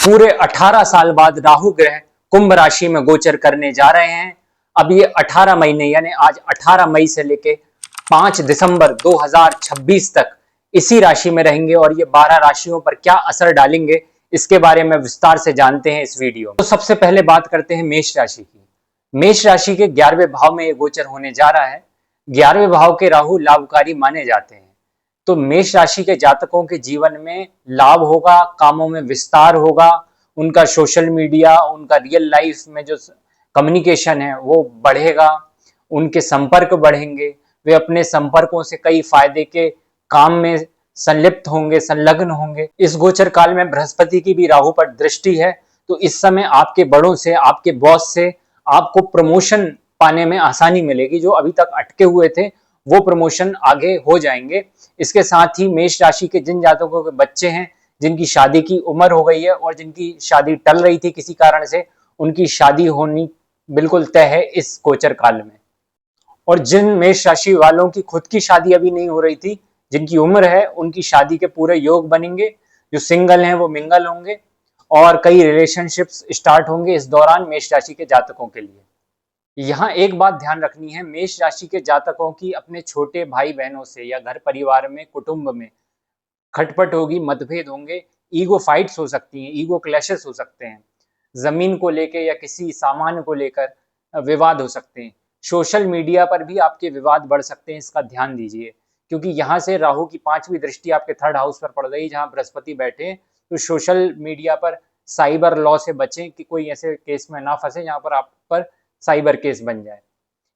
पूरे 18 साल बाद राहु ग्रह कुंभ राशि में गोचर करने जा रहे हैं। अब ये 18 महीने यानी आज 18 मई से लेके 5 दिसंबर 2026 तक इसी राशि में रहेंगे और ये 12 राशियों पर क्या असर डालेंगे इसके बारे में विस्तार से जानते हैं इस वीडियो में। तो सबसे पहले बात करते हैं मेष राशि की। मेष राशि के 11वें भाव में ये गोचर होने जा रहा है। 11वें भाव के राहु लाभकारी माने जाते हैं, तो मेष राशि के जातकों के जीवन में लाभ होगा, कामों में विस्तार होगा, उनका सोशल मीडिया, उनका रियल लाइफ में जो कम्युनिकेशन है वो बढ़ेगा, उनके संपर्क बढ़ेंगे, वे अपने संपर्कों से कई फायदे के काम में संलिप्त होंगे, संलग्न होंगे। इस गोचर काल में बृहस्पति की भी राहु पर दृष्टि है, तो इस समय आपके बड़ों से, आपके बॉस से आपको प्रमोशन पाने में आसानी मिलेगी। जो अभी तक अटके हुए थे वो प्रमोशन आगे हो जाएंगे। इसके साथ ही मेष राशि के जिन जातकों के बच्चे हैं, जिनकी शादी की उम्र हो गई है और जिनकी शादी टल रही थी किसी कारण से, उनकी शादी होनी बिल्कुल तय है इस गोचर काल में। और जिन मेष राशि वालों की खुद की शादी अभी नहीं हो रही थी, जिनकी उम्र है, उनकी शादी के पूरे योग बनेंगे। जो सिंगल हैं वो मिंगल होंगे और कई रिलेशनशिप्स स्टार्ट होंगे इस दौरान मेष राशि के जातकों के लिए। यहाँ एक बात ध्यान रखनी है, मेष राशि के जातकों की अपने छोटे भाई बहनों से या घर परिवार में, कुटुंब में खटपट होगी, मतभेद होंगे, ईगो फाइट्स हो सकती हैं, ईगो क्लैशेस हो सकते हैं, जमीन को लेकर या किसी सामान को लेकर विवाद हो सकते हैं। सोशल मीडिया पर भी आपके विवाद बढ़ सकते हैं, इसका ध्यान दीजिए, क्योंकि यहाँ से राहु की 5वीं दृष्टि आपके 3rd हाउस पर पड़ गई जहाँ बृहस्पति बैठे हैं। तो सोशल मीडिया पर साइबर लॉ से बचें कि कोई ऐसे केस में ना फंसे जहाँ पर आप पर साइबर केस बन जाए,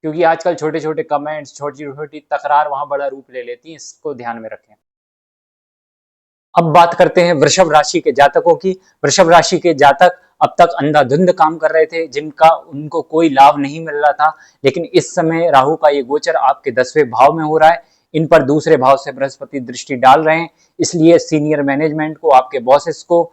क्योंकि आजकल छोटे छोटे कमेंट्स, छोटी छोटी तकरार वहां बड़ा रूप ले लेती हैं, इसको ध्यान में रखें। अब बात करते हैं वृषभ राशि के जातकों की। वृषभ राशि के जातक अब तक अंधाधुंध काम कर रहे थे, जिनका उनको कोई लाभ नहीं मिल रहा था, लेकिन इस समय राहु का ये गोचर आपके 10वें भाव में हो रहा है। इन पर दूसरे भाव से बृहस्पति दृष्टि डाल रहे हैं, इसलिए सीनियर मैनेजमेंट को, आपके बॉसेस को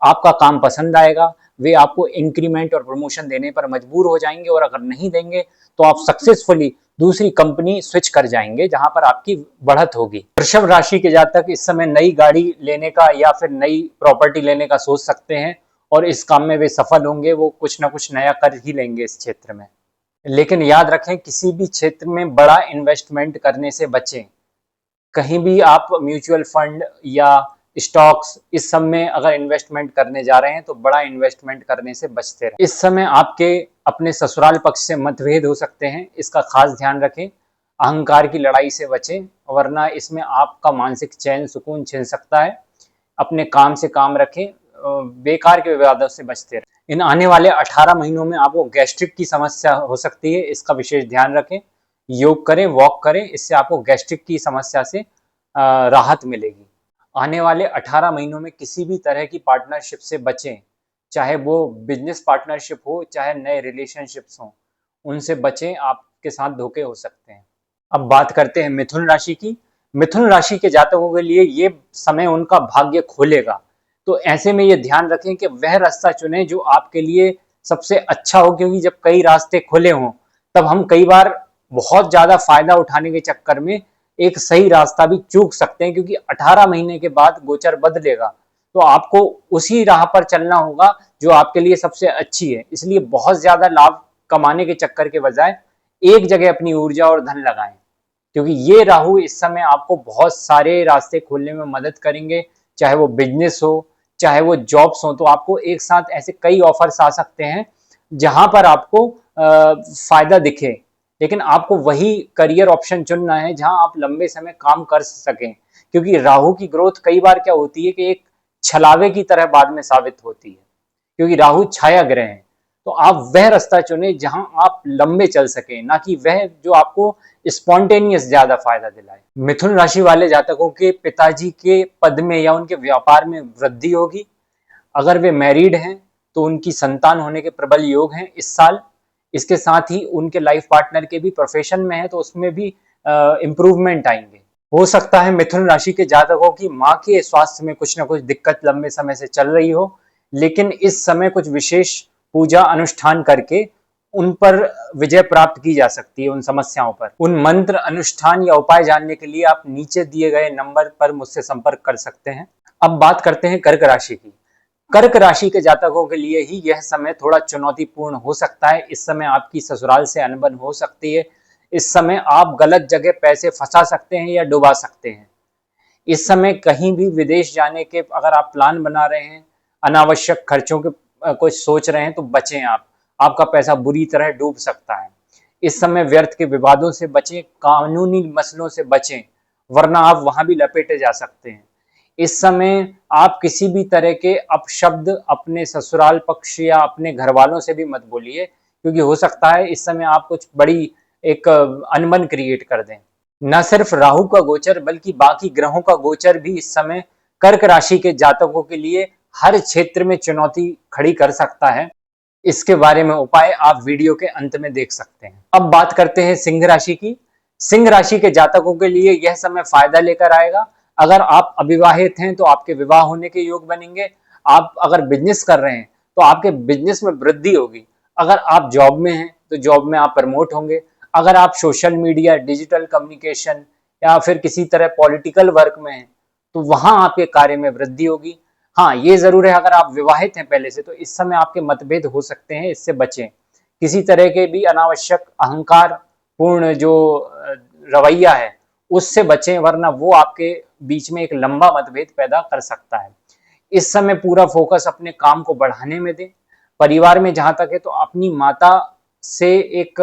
आपका काम पसंद आएगा। वे आपको इंक्रीमेंट और प्रमोशन देने पर मजबूर हो जाएंगे, और अगर नहीं देंगे तो आप सक्सेसफुली दूसरी कंपनी स्विच कर जाएंगे जहां पर आपकी बढ़त होगी। वृषभ राशि के जातक इस समय नई गाड़ी लेने का या फिर नई प्रॉपर्टी लेने का सोच सकते हैं, और इस काम में वे सफल होंगे। वो कुछ ना कुछ नया कर ही लेंगे इस क्षेत्र में। लेकिन याद रखें, किसी भी क्षेत्र में बड़ा इन्वेस्टमेंट करने से बचें। कहीं भी आप म्यूचुअल फंड या स्टॉक्स, इस सब में अगर इन्वेस्टमेंट करने जा रहे हैं तो बड़ा इन्वेस्टमेंट करने से बचते रहें। इस समय आपके अपने ससुराल पक्ष से मतभेद हो सकते हैं, इसका खास ध्यान रखें। अहंकार की लड़ाई से बचें, वरना इसमें आपका मानसिक चैन सुकून छिन सकता है। अपने काम से काम रखें, बेकार के विवादों से बचते रहें। इन आने वाले 18 महीनों में आपको गैस्ट्रिक की समस्या हो सकती है, इसका विशेष ध्यान रखें। योग करें, वॉक करें, इससे आपको गैस्ट्रिक की समस्या से राहत मिलेगी। आने वाले 18 महीनों में किसी भी तरह की पार्टनरशिप से बचें, चाहे वो बिजनेस पार्टनरशिप हो, चाहे नए रिलेशनशिप्स हों, उनसे बचें, आपके साथ धोखे हो सकते हैं। अब बात करते हैं मिथुन राशि की। मिथुन राशि के जातकों के लिए ये समय उनका भाग्य खोलेगा, तो ऐसे में ये ध्यान रखें कि वह रास्ता चुनें जो आपके लिए सबसे अच्छा हो, क्योंकि जब कई रास्ते खुले हों तब हम कई बार बहुत ज्यादा फायदा उठाने के चक्कर में एक सही रास्ता भी चूक सकते हैं, क्योंकि 18 महीने के बाद गोचर बदलेगा, तो आपको उसी राह पर चलना होगा जो आपके लिए सबसे अच्छी है। इसलिए बहुत ज्यादा लाभ कमाने के चक्कर के बजाय एक जगह अपनी ऊर्जा और धन लगाएं, क्योंकि ये राहु इस समय आपको बहुत सारे रास्ते खोलने में मदद करेंगे। चाहे वो बिजनेस हो, चाहे वो जॉब्स हो, तो आपको एक साथ ऐसे कई ऑफर्स आ सकते हैं जहां पर आपको फायदा दिखे, लेकिन आपको वही करियर ऑप्शन चुनना है जहां आप लंबे समय काम कर सकें। क्योंकि राहु की ग्रोथ कई बार क्या होती है कि एक छलावे की तरह बाद में साबित होती है, क्योंकि राहु छाया ग्रह है। तो आप वह रास्ता चुने जहां आप लंबे चल सकें, ना कि वह जो आपको स्पॉन्टेनियस ज्यादा फायदा दिलाए। मिथुन राशि वाले जातकों के पिताजी के पद में या उनके व्यापार में वृद्धि होगी। अगर वे मैरिड हैं तो उनकी संतान होने के प्रबल योग हैं इस साल। इसके साथ ही उनके लाइफ पार्टनर के भी प्रोफेशन में है, तो उसमें भी इम्प्रूवमेंट आएंगे। हो सकता है मिथुन राशि के जातकों की माँ के स्वास्थ्य में कुछ ना कुछ दिक्कत लंबे समय से चल रही हो, लेकिन इस समय कुछ विशेष पूजा अनुष्ठान करके उन पर विजय प्राप्त की जा सकती है। उन समस्याओं पर उन मंत्र, अनुष्ठान या उपाय जानने के लिए आप नीचे दिए गए नंबर पर मुझसे संपर्क कर सकते हैं। अब बात करते हैं कर्क राशि की। कर्क राशि के जातकों के लिए ही यह समय थोड़ा चुनौतीपूर्ण हो सकता है। इस समय आपकी ससुराल से अनबन हो सकती है। इस समय आप गलत जगह पैसे फंसा सकते हैं या डुबा सकते हैं। इस समय कहीं भी विदेश जाने के अगर आप प्लान बना रहे हैं, अनावश्यक खर्चों के कुछ सोच रहे हैं तो बचें आप। आपका पैसा बुरी तरह डूब सकता है। इस समय व्यर्थ के विवादों से बचें, कानूनी मसलों से बचें, वरना आप वहां भी लपेटे जा सकते हैं। इस समय आप किसी भी तरह के अपशब्द अपने ससुराल पक्ष या अपने घर वालों से भी मत बोलिए, क्योंकि हो सकता है इस समय आप कुछ बड़ी एक अनबन क्रिएट कर दें। न सिर्फ राहु का गोचर बल्कि बाकी ग्रहों का गोचर भी इस समय कर्क राशि के जातकों के लिए हर क्षेत्र में चुनौती खड़ी कर सकता है। इसके बारे में उपाय आप वीडियो के अंत में देख सकते हैं। अब बात करते हैं सिंह राशि की। सिंह राशि के जातकों के लिए यह समय फायदा लेकर आएगा। अगर आप अविवाहित हैं तो आपके विवाह होने के योग बनेंगे। आप अगर बिजनेस कर रहे हैं तो आपके बिजनेस में वृद्धि होगी। अगर आप जॉब में हैं तो जॉब में आप प्रमोट होंगे। अगर आप सोशल मीडिया, डिजिटल कम्युनिकेशन या फिर किसी तरह पॉलिटिकल वर्क में हैं तो वहां आपके कार्य में वृद्धि होगी। हाँ, ये जरूर है, अगर आप विवाहित हैं पहले से तो इस समय आपके मतभेद हो सकते हैं, इससे बचें। किसी तरह के भी अनावश्यक अहंकार पूर्ण जो रवैया है उससे बचें, वरना वो आपके बीच में एक लंबा मतभेद पैदा कर सकता है। इस समय पूरा फोकस अपने काम को बढ़ाने में दें। परिवार में जहां तक है तो अपनी माता से एक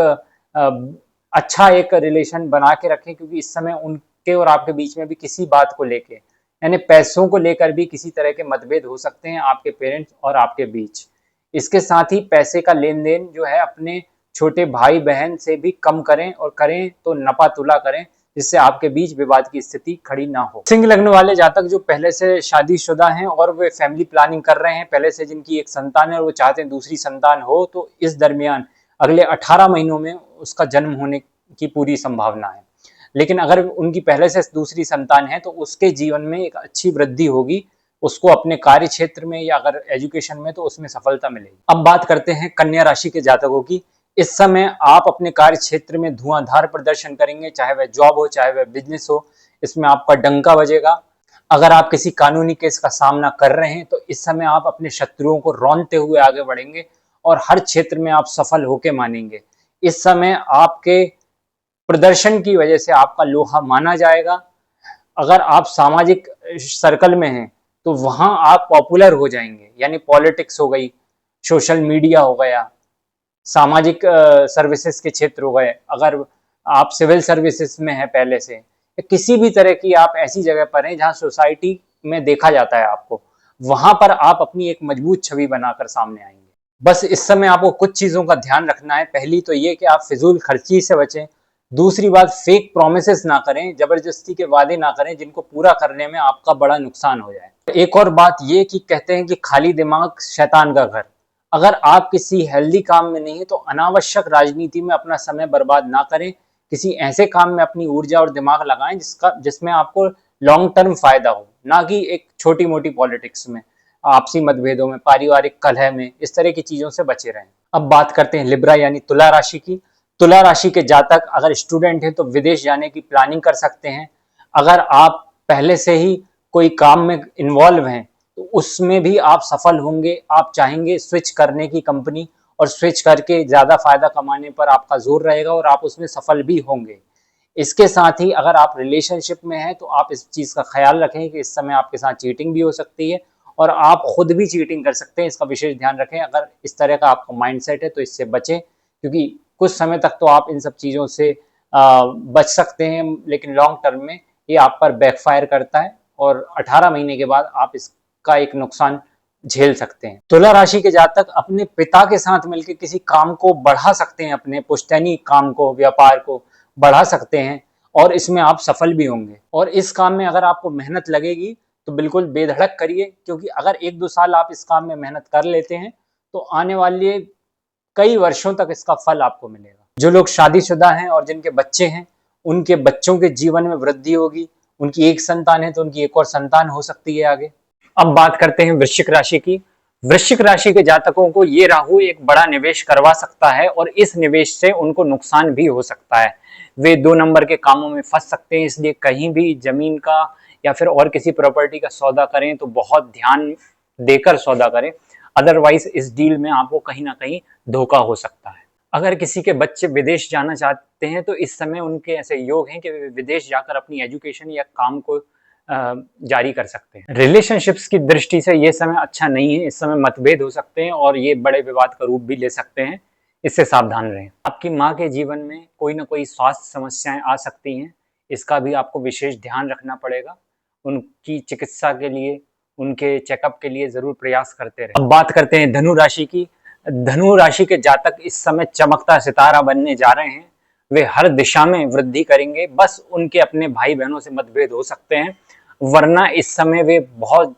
अच्छा एक रिलेशन बना के रखें, क्योंकि इस समय उनके और आपके बीच में भी किसी बात को लेके, यानी पैसों को लेकर भी किसी तरह के मतभेद हो सकते हैं आपके पेरेंट्स और आपके बीच। इसके साथ ही पैसे का लेन देन जो है अपने छोटे भाई बहन से भी कम करें, और करें तो नपा तुला करें, जिससे आपके बीच विवाद की स्थिति खड़ी ना हो। सिंह लग्न वाले जातक जो पहले से शादीशुदा हैं और वे फैमिली प्लानिंग कर रहे हैं, पहले से जिनकी एक संतान है और वो चाहते हैं दूसरी संतान हो, तो इस दरमियान अगले 18 महीनों में उसका जन्म होने की पूरी संभावना है। लेकिन अगर उनकी पहले से दूसरी संतान है तो उसके जीवन में एक अच्छी वृद्धि होगी, उसको अपने कार्य क्षेत्र में या अगर एजुकेशन में तो उसमें सफलता मिलेगी। अब बात करते हैं कन्या राशि के जातकों की। इस समय आप अपने कार्य क्षेत्र में धुआंधार प्रदर्शन करेंगे, चाहे वह जॉब हो चाहे वह बिजनेस हो, इसमें आपका डंका बजेगा। अगर आप किसी कानूनी केस का सामना कर रहे हैं तो इस समय आप अपने शत्रुओं को रौंदते हुए आगे बढ़ेंगे और हर क्षेत्र में आप सफल होके मानेंगे। इस समय आपके प्रदर्शन की वजह से आपका लोहा माना जाएगा। अगर आप सामाजिक सर्कल में हैं तो वहां आप पॉपुलर हो जाएंगे, यानी पॉलिटिक्स हो गई, सोशल मीडिया हो गया, सामाजिक सर्विसेज के क्षेत्र हो गए। अगर आप सिविल सर्विसेज में हैं पहले से, किसी भी तरह की आप ऐसी जगह पर हैं जहां सोसाइटी में देखा जाता है आपको, वहां पर आप अपनी एक मजबूत छवि बनाकर सामने आएंगे। बस इस समय आपको कुछ चीजों का ध्यान रखना है। पहली तो ये कि आप फिजूल खर्ची से बचें। दूसरी बात, फेक प्रोमिसेस ना करें, जबरदस्ती के वादे ना करें जिनको पूरा करने में आपका बड़ा नुकसान हो जाए। एक और बात ये कि कहते हैं कि खाली दिमाग शैतान का घर। अगर आप किसी हेल्दी काम में नहीं है तो अनावश्यक राजनीति में अपना समय बर्बाद ना करें। किसी ऐसे काम में अपनी ऊर्जा और दिमाग लगाएं जिसमें आपको लॉन्ग टर्म फायदा हो, ना कि एक छोटी मोटी पॉलिटिक्स में, आपसी मतभेदों में, पारिवारिक कलह में, इस तरह की चीजों से बचे रहें। अब बात करते हैं लिब्रा यानी तुला राशि की। तुला राशि के जातक अगर स्टूडेंट हैं तो विदेश जाने की प्लानिंग कर सकते हैं। अगर आप पहले से ही कोई काम में इन्वॉल्व हैं तो उसमें भी आप सफल होंगे। आप चाहेंगे स्विच करने की कंपनी, और स्विच करके ज्यादा फायदा कमाने पर आपका जोर रहेगा और आप उसमें सफल भी होंगे। इसके साथ ही अगर आप रिलेशनशिप में हैं तो आप इस चीज का ख्याल रखें कि इस समय आपके साथ चीटिंग भी हो सकती है और आप खुद भी चीटिंग कर सकते हैं। इसका विशेष ध्यान रखें। अगर इस तरह का आपका माइंडसेट है तो इससे बचें, क्योंकि कुछ समय तक तो आप इन सब चीज़ों से बच सकते हैं, लेकिन लॉन्ग टर्म में ये आप पर बैकफायर करता है और 18 महीने के बाद आप इसका एक नुकसान झेल सकते हैं। तुला राशि के जातक अपने पिता के साथ मिलकर किसी काम को बढ़ा सकते हैं, अपने पुश्तैनी काम को, व्यापार को बढ़ा सकते हैं और इसमें आप सफल भी होंगे। और इस काम में अगर आपको मेहनत लगेगी तो बिल्कुल बेधड़क करिए, क्योंकि अगर 1-2 साल आप इस काम में मेहनत कर लेते हैं तो आने वाले कई वर्षों तक इसका फल आपको मिलेगा। जो लोग शादीशुदा हैं और जिनके बच्चे हैं, उनके बच्चों के जीवन में वृद्धि होगी। उनकी एक संतान है तो उनकी एक और संतान हो सकती है आगे। अब बात करते हैं वृश्चिक राशि की। वृश्चिक राशि के जातकों को ये राहु एक बड़ा निवेश करवा सकता है और इस निवेश से उनको नुकसान भी हो सकता है। वे 2 नंबर के कामों में फंस सकते हैं, इसलिए कहीं भी जमीन का या फिर और किसी प्रॉपर्टी का सौदा करें तो बहुत ध्यान देकर सौदा करें, अदरवाइज इस डील में आपको कहीं ना कहीं धोखा हो सकता है। अगर किसी के बच्चे विदेश जाना चाहते हैं तो इस समय उनके ऐसे योग हैं कि वे विदेश जाकर अपनी एजुकेशन या काम को जारी कर सकते हैं। रिलेशनशिप्स की दृष्टि से ये समय अच्छा नहीं है, इस समय मतभेद हो सकते हैं और ये बड़े विवाद का रूप भी ले सकते हैं, इससे सावधान रहें। आपकी माँ के जीवन में कोई ना कोई स्वास्थ्य समस्याएं आ सकती हैं, इसका भी आपको विशेष ध्यान रखना पड़ेगा। उनकी चिकित्सा के लिए, उनके चेकअप के लिए जरूर प्रयास करते रहें। अब बात करते हैं धनु राशि की। धनु राशि के जातक इस समय चमकता सितारा बनने जा रहे हैं। वे हर दिशा में वृद्धि करेंगे, बस उनके अपने भाई बहनों से मतभेद हो सकते हैं, वरना इस समय वे बहुत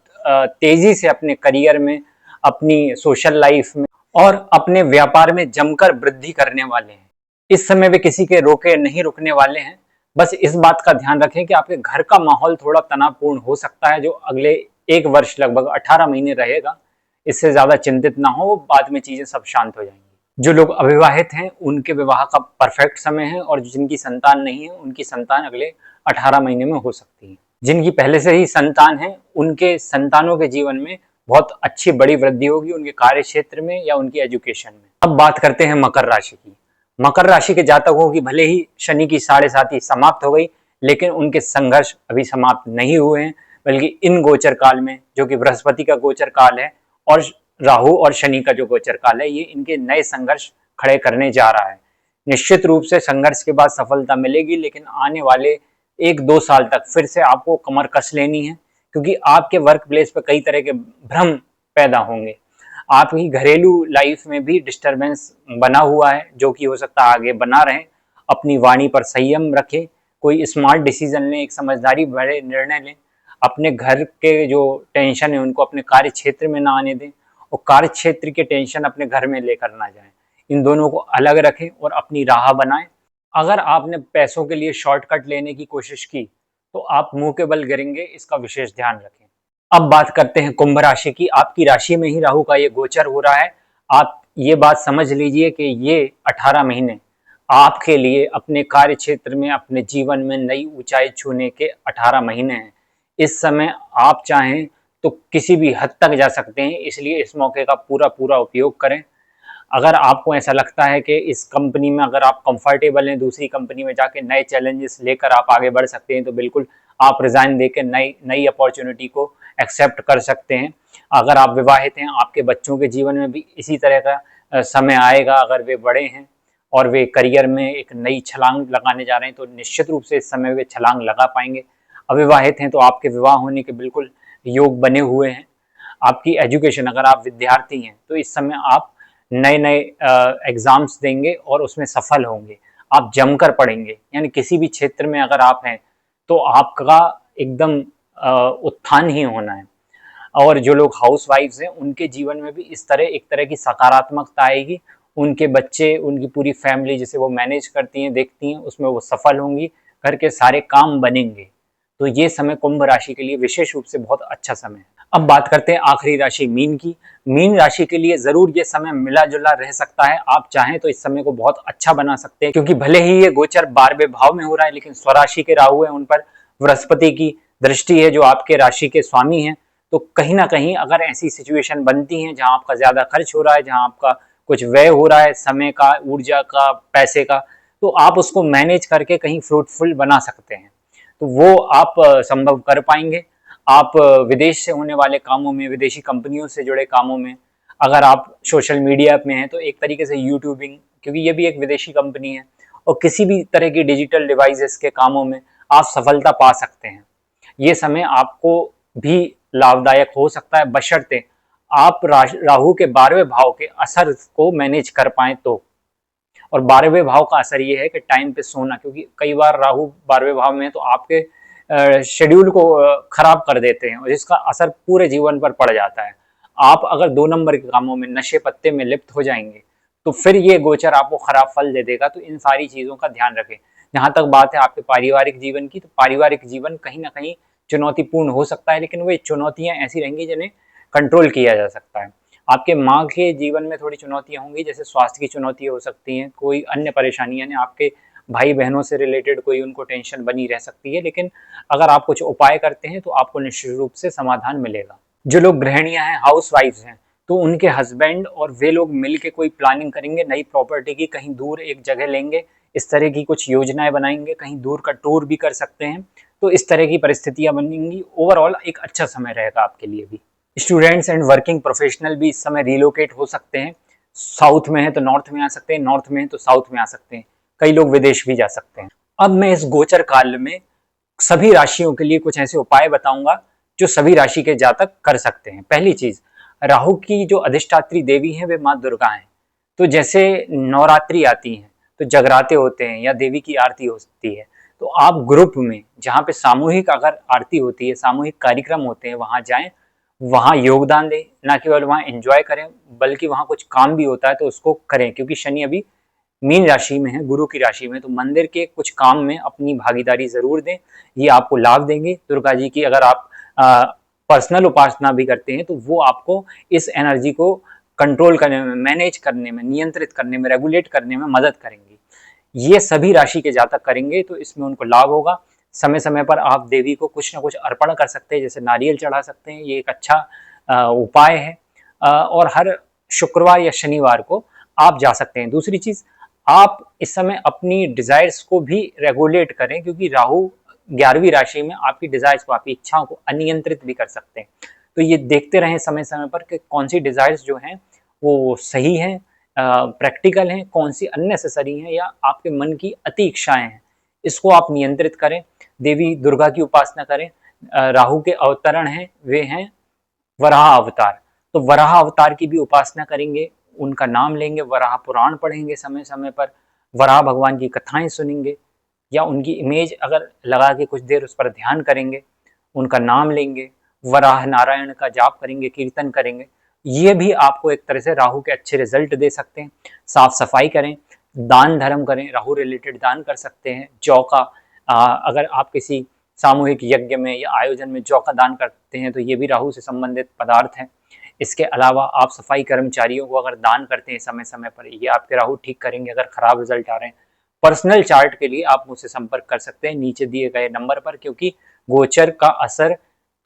तेजी से अपने करियर में, अपनी सोशल लाइफ में और अपने व्यापार में जमकर वृद्धि करने वाले हैं। इस समय वे किसी के रोके नहीं रुकने वाले हैं। बस इस बात का ध्यान रखें कि आपके घर का माहौल थोड़ा तनावपूर्ण हो सकता है, जो अगले 1 वर्ष लगभग 18 महीने रहेगा। इससे ज्यादा चिंतित ना हो, बाद में चीजें सब शांत हो जाएंगी। जो लोग अविवाहित हैं उनके विवाह का परफेक्ट समय है, और जिनकी संतान नहीं है उनकी संतान अगले 18 महीने में हो सकती है। जिनकी पहले से ही संतान है उनके संतानों के जीवन में बहुत अच्छी बड़ी वृद्धि होगी, उनके कार्य क्षेत्र में या उनकी एजुकेशन में। अब बात करते हैं मकर राशि की। मकर राशि के जातकों की भले ही शनि की 7.5 समाप्त हो गई, लेकिन उनके संघर्ष अभी समाप्त नहीं हुए हैं, बल्कि इन गोचर काल में, जो कि बृहस्पति का गोचर काल है और राहु और शनि का जो गोचर काल है, ये इनके नए संघर्ष खड़े करने जा रहा है। निश्चित रूप से संघर्ष के बाद सफलता मिलेगी, लेकिन आने वाले 1-2 साल तक फिर से आपको कमर कस लेनी है, क्योंकि आपके वर्क प्लेस पर कई तरह के भ्रम पैदा होंगे। आपकी घरेलू लाइफ में भी डिस्टरबेंस बना हुआ है, जो कि हो सकता है आगे बना रहे। अपनी वाणी पर संयम रखें, कोई स्मार्ट डिसीजन लें, एक समझदारी भरे निर्णय लें। अपने घर के जो टेंशन है उनको अपने कार्य क्षेत्र में ना आने दें, और कार्य क्षेत्र के टेंशन अपने घर में लेकर ना जाएं। इन दोनों को अलग रखें और अपनी राह बनाएं। अगर आपने पैसों के लिए शॉर्टकट लेने की कोशिश की तो आप मुंह के बल गिरेंगे, इसका विशेष ध्यान रखें। अब बात करते हैं कुंभ राशि की। आपकी राशि में ही राहु का ये गोचर हो रहा है। आप ये बात समझ लीजिए कि ये 18 महीने आपके लिए अपने कार्य क्षेत्र में, अपने जीवन में नई ऊंचाई छूने के 18 महीने हैं। इस समय आप चाहें तो किसी भी हद तक जा सकते हैं, इसलिए इस मौके का पूरा पूरा उपयोग करें। अगर आपको ऐसा लगता है कि इस कंपनी में अगर आप कंफर्टेबल हैं, दूसरी कंपनी में जाके नए चैलेंजेस लेकर आप आगे बढ़ सकते हैं, तो बिल्कुल आप रिजाइन देकर नई नई अपॉर्चुनिटी को एक्सेप्ट कर सकते हैं। अगर आप विवाहित हैं, आपके बच्चों के जीवन में भी इसी तरह का समय आएगा। अगर वे बड़े हैं और वे करियर में एक नई छलांग लगाने जा रहे हैं, तो निश्चित रूप से इस समय वे छलांग लगा पाएंगे। अविवाहित हैं तो आपके विवाह होने के बिल्कुल योग बने हुए हैं। आपकी एजुकेशन, अगर आप विद्यार्थी हैं तो इस समय आप नए नए एग्जाम्स देंगे और उसमें सफल होंगे। आप जमकर पढ़ेंगे, यानी किसी भी क्षेत्र में अगर आप हैं तो आपका एकदम उत्थान ही होना है। और जो लोग हाउसवाइफ्स हैं उनके जीवन में भी इस तरह एक तरह की सकारात्मकता आएगी। उनके बच्चे, उनकी पूरी फैमिली जिसे वो मैनेज करती हैं, देखती हैं, उसमें वो सफल होंगी, घर के सारे काम बनेंगे। तो ये समय कुंभ राशि के लिए विशेष रूप से बहुत अच्छा समय है। अब बात करते हैं आखिरी राशि मीन की। मीन राशि के लिए जरूर ये समय मिला जुला रह सकता है। आप चाहें तो इस समय को बहुत अच्छा बना सकते हैं, क्योंकि भले ही ये गोचर 12वें भाव में हो रहा है, लेकिन स्वराशि के राहु है, उन पर बृहस्पति की दृष्टि है जो आपके राशि के स्वामी हैं। तो कहीं ना कहीं अगर ऐसी सिचुएशन बनती है जहां आपका ज्यादा खर्च हो रहा है, जहां आपका कुछ व्यय हो रहा है, समय का, ऊर्जा का, पैसे का, तो आप उसको मैनेज करके कहीं फ्रूटफुल बना सकते हैं। तो वो आप संभव कर पाएंगे। आप विदेश से होने वाले कामों में, विदेशी कंपनियों से जुड़े कामों में, अगर आप सोशल मीडिया में हैं तो एक तरीके से यूट्यूबिंग, क्योंकि ये भी एक विदेशी कंपनी है, और किसी भी तरह की डिजिटल डिवाइसेस के कामों में आप सफलता पा सकते हैं। ये समय आपको भी लाभदायक हो सकता है, बशर्ते आप राहु के 12वें भाव के असर को मैनेज कर पाए तो। और 12वें भाव का असर ये है कि टाइम पे सोना, क्योंकि कई बार राहु 12वें भाव में तो आपके शेड्यूल को खराब कर देते हैं और इसका असर पूरे जीवन पर पड़ जाता है। आप अगर 2 नंबर के कामों में, नशे पत्ते में लिप्त हो जाएंगे तो फिर ये गोचर आपको खराब फल दे देगा। तो इन सारी चीजों का ध्यान रखें। जहां तक बात है आपके पारिवारिक जीवन की, तो पारिवारिक जीवन कहीं ना कहीं चुनौतीपूर्ण हो सकता है, लेकिन वे चुनौतियां ऐसी रहेंगी जिन्हें कंट्रोल किया जा सकता है। आपके माँ के जीवन में थोड़ी चुनौतियां होंगी, जैसे स्वास्थ्य की चुनौतियां हो सकती हैं, कोई अन्य परेशानी, यानी आपके भाई बहनों से रिलेटेड कोई उनको टेंशन बनी रह सकती है। लेकिन अगर आप कुछ उपाय करते हैं तो आपको निश्चित रूप से समाधान मिलेगा। जो लोग गृहिणियां हैं, हाउस वाइफ्स हैं, तो उनके हस्बैंड और वे लोग मिल के कोई प्लानिंग करेंगे नई प्रॉपर्टी की, कहीं दूर एक जगह लेंगे, इस तरह की कुछ योजनाएं बनाएंगे, कहीं दूर का टूर भी कर सकते हैं। तो इस तरह की परिस्थितियां बनेंगी। ओवरऑल एक अच्छा समय रहेगा आपके लिए भी। स्टूडेंट्स एंड वर्किंग प्रोफेशनल भी इस समय रिलोकेट हो सकते हैं। साउथ में है तो नॉर्थ में आ सकते हैं, नॉर्थ में है तो साउथ में आ सकते हैं, कई लोग विदेश भी जा सकते हैं। अब मैं इस गोचर काल में सभी राशियों के लिए कुछ ऐसे उपाय बताऊंगा जो सभी राशि के जातक कर सकते हैं। पहली चीज, राहु की जो अधिष्ठात्री देवी है वे माँ दुर्गा हैं। तो जैसे नवरात्रि आती है तो जगराते होते हैं या देवी की आरती होती है, तो आप ग्रुप में जहाँ पे सामूहिक अगर आरती होती है, सामूहिक कार्यक्रम होते हैं, वहां जाएं, वहां योगदान दें, ना केवल वहां एंजॉय करें बल्कि वहां कुछ काम भी होता है तो उसको करें, क्योंकि शनि अभी मीन राशि में है, गुरु की राशि में, तो मंदिर के कुछ काम में अपनी भागीदारी जरूर दें। ये आपको लाभ देंगे। दुर्गा जी की अगर आप पर्सनल उपासना भी करते हैं तो वो आपको इस एनर्जी को कंट्रोल करने में, मैनेज करने में, नियंत्रित करने में, रेगुलेट करने में मदद करेंगी। ये सभी राशि के जातक करेंगे तो इसमें उनको लाभ होगा। समय समय पर आप देवी को कुछ ना कुछ अर्पण कर सकते हैं, जैसे नारियल चढ़ा सकते हैं, ये एक अच्छा उपाय है। और हर शुक्रवार या शनिवार को आप जा सकते हैं। दूसरी चीज, आप इस समय अपनी डिजायर्स को भी रेगुलेट करें, क्योंकि राहु 11वीं राशि में आपकी डिजायर्स को, आपकी इच्छाओं को अनियंत्रित भी कर सकते हैं। तो ये देखते रहें समय समय पर कि कौन सी डिजायर्स जो हैं वो सही हैं, प्रैक्टिकल हैं, कौन सी अननेसेसरी हैं या आपके मन की अति इच्छाएं हैं, इसको आप नियंत्रित करें। देवी दुर्गा की उपासना करें। राहु के अवतरण हैं, वे हैं वराह अवतार, तो वराह अवतार की भी उपासना करेंगे, उनका नाम लेंगे, वराह पुराण पढ़ेंगे समय समय पर, वराह भगवान की कथाएं सुनेंगे या उनकी इमेज अगर लगा के कुछ देर उस पर ध्यान करेंगे, उनका नाम लेंगे, वराह नारायण का जाप करेंगे, कीर्तन करेंगे। ये भी आपको एक तरह से राहु के अच्छे रिजल्ट दे सकते हैं। साफ सफाई करें, दान धर्म करें, राहु रिलेटेड दान कर सकते हैं। जौ का अगर आप किसी सामूहिक यज्ञ में या आयोजन में जौ का दान करते हैं तो ये भी राहु से संबंधित पदार्थ है। इसके अलावा आप सफाई कर्मचारियों को अगर दान करते हैं समय समय पर, ये आपके राहु ठीक करेंगे अगर खराब रिजल्ट आ रहे हैं। पर्सनल चार्ट के लिए आप मुझसे संपर्क कर सकते हैं नीचे दिए गए नंबर पर, क्योंकि गोचर का असर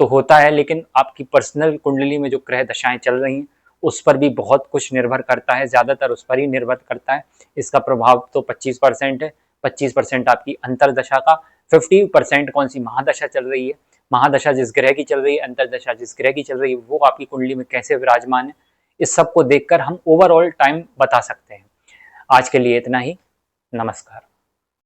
तो होता है लेकिन आपकी पर्सनल कुंडली में जो ग्रह दशाएं चल रही हैं उस पर भी बहुत कुछ निर्भर करता है, ज्यादातर उस पर ही निर्भर करता है। इसका प्रभाव तो 25% है। 25% आपकी अंतरदशा का, 50% कौन सी महादशा चल रही है, महादशा जिस ग्रह की चल रही है, अंतरदशा जिस ग्रह की चल रही है, वो आपकी कुंडली में कैसे विराजमान है, इस सब को देखकर हम ओवरऑल टाइम बता सकते हैं। आज के लिए इतना ही। नमस्कार।